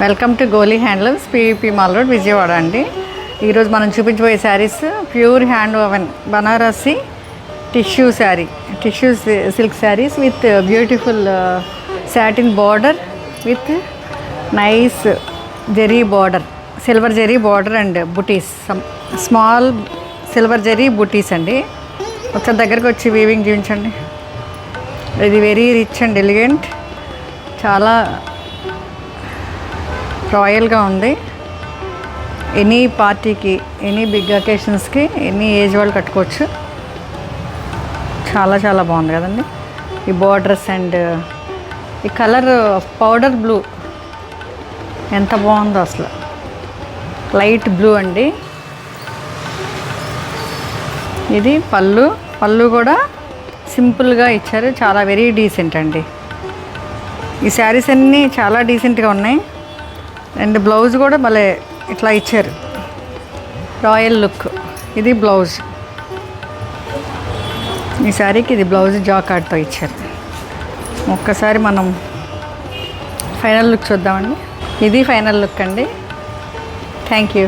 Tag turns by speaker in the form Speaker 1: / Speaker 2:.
Speaker 1: Welcome to Goli handlooms PVP mall road Vijayawada అండి. ఈరోజు మనం చూపించబోయే saris pure hand woven Banarasi tissue silk saris with beautiful satin border with nice zari border, silver zari border and butis, small silver zari butis అండి. ఒకసారి దగ్గరకు వచ్చి వీవింగ్ చూపించండి. ఇది వెరీ రిచ్ అండ్ ఎలిగెంట్, చాలా రాయల్గా ఉంది. ఎనీ పార్టీకి, ఎనీ బిగ్ అకేషన్స్కి, ఎనీ ఏజ్ వాళ్ళు కట్టుకోవచ్చు. చాలా చాలా బాగుంది కదండి. ఈ బార్డర్స్ అండ్ ఈ కలర్ పౌడర్ బ్లూ ఎంత బాగుందో అసలు, లైట్ బ్లూ అండి. ఇది పళ్ళు కూడా సింపుల్గా ఇచ్చారు, చాలా వెరీ డీసెంట్ అండి. ఈ శారీస్ అన్నీ చాలా డీసెంట్గా ఉన్నాయి. అండ్ బ్లౌజ్ కూడా భలే ఇట్లా ఇచ్చారు, రాయల్ లుక్. ఇది బ్లౌజ్, ఈ శారీకి ఇది బ్లౌజ్ జాకార్డ్తో ఇచ్చారు. ఒక్కసారి మనం ఫైనల్ లుక్ చూద్దామండి. ఇది ఫైనల్ లుక్ అండి. Thank you.